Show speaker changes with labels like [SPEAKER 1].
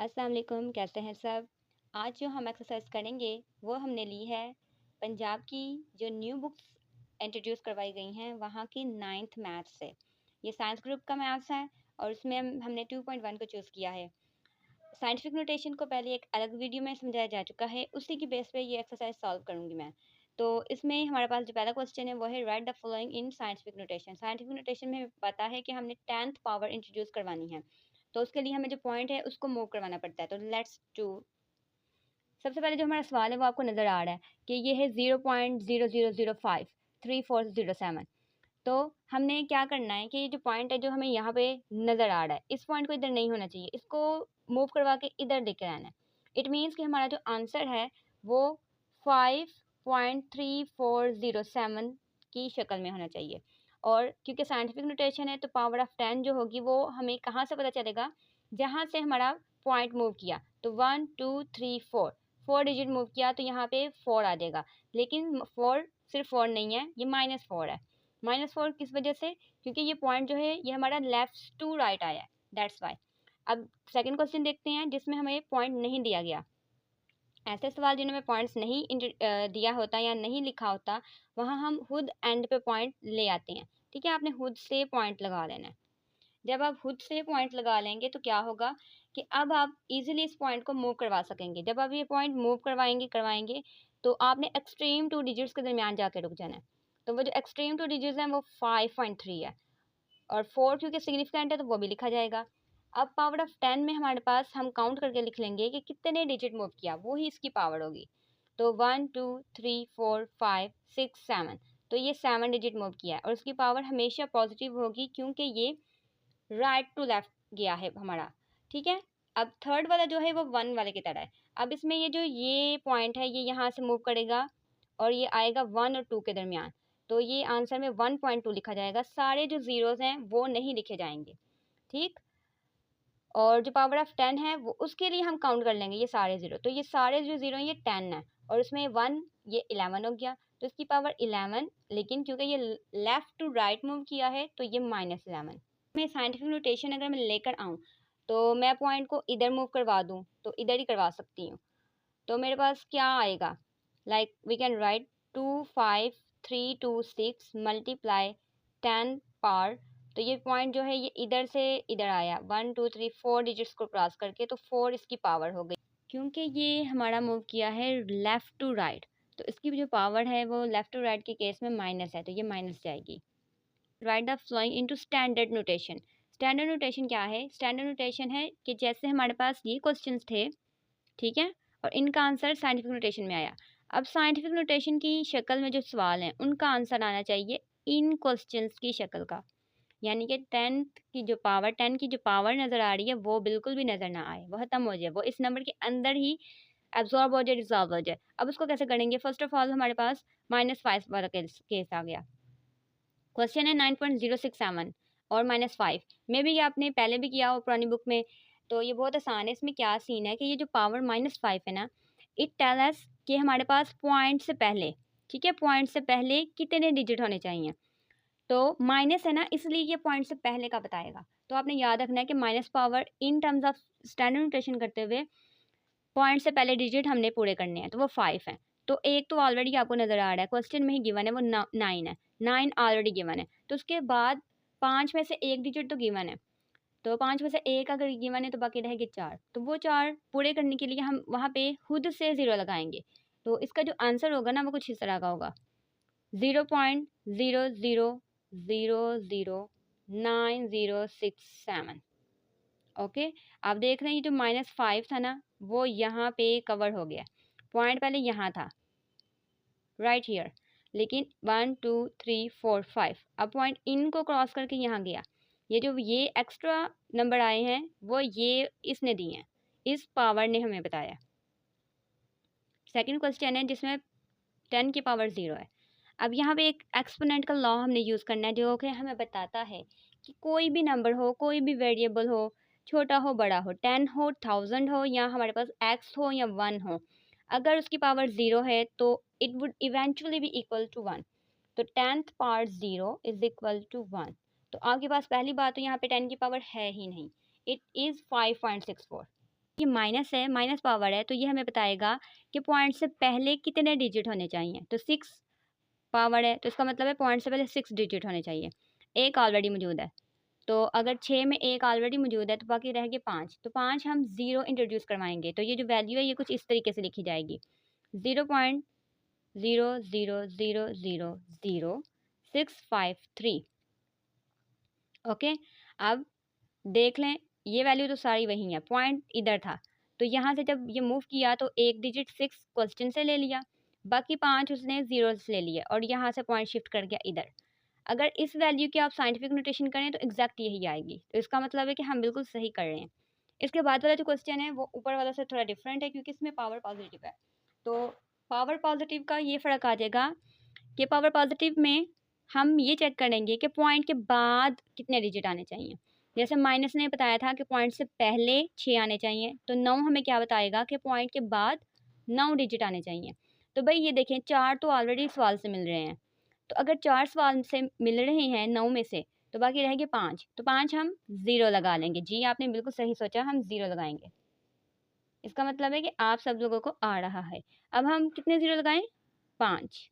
[SPEAKER 1] अस्सलाम वालेकुम, कैसे हैं सब। आज जो हम एक्सरसाइज करेंगे वो हमने ली है पंजाब की जो न्यू बुक्स इंट्रोड्यूस करवाई गई हैं वहाँ की 9th मैथ्स से। ये साइंस ग्रुप का मैथ्स है और उसमें हमने 2.1 को चूज़ किया है। साइंटिफिक नोटेशन को पहले एक अलग वीडियो में समझाया जा चुका है, उसी की बेस पे ये एक्सरसाइज सॉल्व करूँगी मैं। तो इसमें हमारे पास जो पहला क्वेश्चन है वो है right the following in scientific notation. Scientific notation में हमें पता है कि हमने 10th पावर इंट्रोड्यूस करवानी है, तो उसके लिए हमें जो पॉइंट है उसको मूव करवाना पड़ता है। तो लेट्स डू। सबसे पहले जो हमारा सवाल है वो आपको नज़र आ रहा है कि ये है 0.00053407। तो हमने क्या करना है कि ये जो पॉइंट है जो हमें यहाँ पे नज़र आ रहा है, इस पॉइंट को इधर नहीं होना चाहिए, इसको मूव करवा के इधर लेकर आना है। इट मीन्स कि हमारा जो आंसर है वो 5.3407 की शक्ल में होना चाहिए। और क्योंकि साइंटिफिक नोटेशन है तो पावर ऑफ 10 जो होगी वो हमें कहाँ से पता चलेगा, जहाँ से हमारा पॉइंट मूव किया। तो 1 2 3 4 4 डिजिट मूव किया तो यहाँ पे 4 आ जाएगा, लेकिन 4 सिर्फ 4 नहीं है, ये -4 है। -4 किस वजह से, क्योंकि ये पॉइंट जो है ये हमारा लेफ्ट टू राइट आया है, दैट्स वाई। अब सेकंड क्वेश्चन देखते हैं जिसमें हमें पॉइंट नहीं दिया गया। ऐसे सवाल जिनमें पॉइंट्स नहीं दिया होता या नहीं लिखा होता, वहाँ हम खुद एंड पे पॉइंट ले आते हैं। ठीक है, आपने खुद से पॉइंट लगा लेना है। जब आप खुद से पॉइंट लगा लेंगे तो क्या होगा कि अब आप इजीली इस पॉइंट को मूव करवा सकेंगे। जब आप ये पॉइंट मूव करवाएंगे तो आपने एक्सट्रीम 2 डिजिट्स के दरमियान जाके रुक जाना है। तो वो जो एक्सट्रीम 2 डिजिट्स हैं वो 5.3 है, और 4 क्योंकि सिग्निफिकेंट है तो वो भी लिखा जाएगा। अब पावर ऑफ 10 में हमारे पास हम काउंट करके लिख लेंगे कि कितने डिजिट मूव किया, वो ही इसकी पावर होगी। तो 1 2 3 4 5 6 7, तो ये 7 डिजिट मूव किया है और उसकी पावर हमेशा पॉजिटिव होगी क्योंकि ये राइट टू लेफ्ट गया है हमारा। ठीक है, अब थर्ड वाला जो है वो 1 वाले की तरह है। अब इसमें ये पॉइंट है ये यहाँ से मूव करेगा और ये आएगा 1 और 2 के दरमियान, तो ये आंसर में 1.2 लिखा जाएगा। सारे जो ज़ीरोज़ हैं वो नहीं लिखे जाएंगे। ठीक, और जो पावर ऑफ 10 है वो उसके लिए हम काउंट कर लेंगे ये सारे ज़ीरो। तो ये सारे जो ज़ीरो हैं ये 10 है और उसमें 1 ये 11 हो गया, तो इसकी पावर 11। लेकिन क्योंकि ये लेफ़्ट टू राइट मूव किया है तो ये -11। मैं साइंटिफिक नोटेशन अगर मैं लेकर आऊँ तो मैं पॉइंट को इधर मूव करवा दूँ तो इधर ही करवा सकती हूँ। तो मेरे पास क्या आएगा, like we can write 2 5 3 2 6 multiply 10 power. तो ये पॉइंट जो है ये इधर से इधर आया 1 2 3 4 डिजिट्स को क्रॉस करके, तो 4 इसकी पावर हो गई। क्योंकि ये हमारा मूव किया है लेफ़्ट टू राइट, तो इसकी जो पावर है वो लेफ़्ट टू राइट के केस में माइनस है, तो ये माइनस जाएगी। Right the flowing into standard notation. Standard notation क्या है? स्टैंडर्ड नोटेशन है कि जैसे हमारे पास ये क्वेश्चंस थे, ठीक है, और इनका आंसर साइंटिफिक नोटेशन में आया। अब साइंटिफिक नोटेशन की शक्ल में जो सवाल हैं उनका आंसर आना चाहिए इन क्वेश्चंस की शक्ल का, यानी कि 10 की जो पावर नज़र आ रही है वो बिल्कुल भी नज़र ना आए, वो ख़त्म हो जाए, वो इस नंबर के अंदर ही एब्जॉर्ब हो जाए, डिजॉल्व हो जाए। अब उसको कैसे करेंगे? फर्स्ट ऑफ ऑल हमारे पास -5 वाला केस आ गया। क्वेश्चन है 9.067 और -5 में भी, ये आपने पहले भी किया हो पुरानी बुक में, तो ये बहुत आसान है। इसमें क्या सीन है कि ये जो पावर -5 है ना, इट टेल अस कि हमारे पास पॉइंट से पहले, ठीक है, पॉइंट से पहले कितने डिजिट होने चाहिए। तो माइनस है ना, इसलिए ये पॉइंट से पहले का बताएगा। तो आपने याद रखना है कि minus power in terms of standard notation करते हुए पॉइंट से पहले डिजिट हमने पूरे करने हैं, तो वो 5 हैं। तो एक तो ऑलरेडी आपको नज़र आ रहा है, क्वेश्चन में ही गिवन है, वो 9 है। 9 ऑलरेडी गिवन है, तो उसके बाद 5 में से एक डिजिट तो गिवन है, तो 5 में से एक अगर गिवन है तो बाकी रहेगी 4। तो वो 4 पूरे करने के लिए हम वहाँ पे खुद से ज़ीरो लगाएंगे। तो इसका जो आंसर होगा ना वो कुछ इस तरह का होगा, 0.0009067। ओके, आप देख रहे हैं ये जो -5 था ना वो यहाँ पे कवर हो गया। पॉइंट पहले यहाँ था, राइट हियर, लेकिन 1 2 3 4 5 अब पॉइंट इनको क्रॉस करके यहाँ गया। ये एक्स्ट्रा नंबर आए हैं वो ये इसने दिए हैं, इस पावर ने हमें बताया। सेकंड क्वेश्चन है जिसमें 10 की पावर 0 है। अब यहाँ पे एक एक्सपोनेंट का लॉ हमने यूज़ करना है जो कि हमें बताता है कि कोई भी नंबर हो, कोई भी वेरिएबल हो, छोटा हो बड़ा हो, 10 हो, 1000 हो, या हमारे पास x हो या 1 हो, अगर उसकी पावर 0 है तो it would eventually be equal to 1। तो 10th power 0 is equal to 1। तो आपके पास पहली बात तो यहाँ पे 10 की पावर है ही नहीं, इट इज़ 5.64। ये माइनस है, माइनस पावर है, तो ये हमें बताएगा कि पॉइंट से पहले कितने डिजिट होने चाहिए। तो 6 पावर है, तो इसका मतलब है पॉइंट से पहले 6 डिजिट होने चाहिए। एक ऑलरेडी मौजूद है, तो अगर 6 में एक ऑलरेडी मौजूद है तो बाकी रह गए 5, तो 5 हम 0 इंट्रोड्यूस करवाएंगे। तो ये जो वैल्यू है ये कुछ इस तरीके से लिखी जाएगी, 0.000000653। ओके, अब देख लें, ये वैल्यू तो सारी वही है, पॉइंट इधर था, तो यहाँ से जब ये मूव किया तो एक डिजिट 6 क्वेश्चन से ले लिया, बाकी 5 उसने जीरो से ले लिया और यहाँ से पॉइंट शिफ्ट कर गया इधर। अगर इस वैल्यू की आप साइंटिफिक नोटेशन करें तो एग्जैक्ट यही आएगी, तो इसका मतलब है कि हम बिल्कुल सही कर रहे हैं। इसके बाद वाला जो क्वेश्चन है वो ऊपर वाला से थोड़ा डिफरेंट है, क्योंकि इसमें पावर पॉजिटिव है। तो पावर पॉजिटिव का ये फ़र्क आ जाएगा कि पावर पॉजिटिव में हम ये चेक करेंगे कि पॉइंट के बाद कितने डिजिट आने चाहिए। जैसे माइनस ने बताया था कि पॉइंट से पहले 6 आने चाहिए, तो 9 हमें क्या बताएगा कि पॉइंट के बाद 9 डिजिट आने चाहिए। तो भाई ये देखें, 4 तो ऑलरेडी सवाल से मिल रहे हैं, तो अगर 4 सवाल से मिल रहे हैं 9 में से, तो बाकी रहेंगे 5, तो 5 हम 0 लगा लेंगे। जी आपने बिल्कुल सही सोचा, हम 0 लगाएंगे। इसका मतलब है कि आप सब लोगों को आ रहा है। अब हम कितने 0 लगाएं? 5।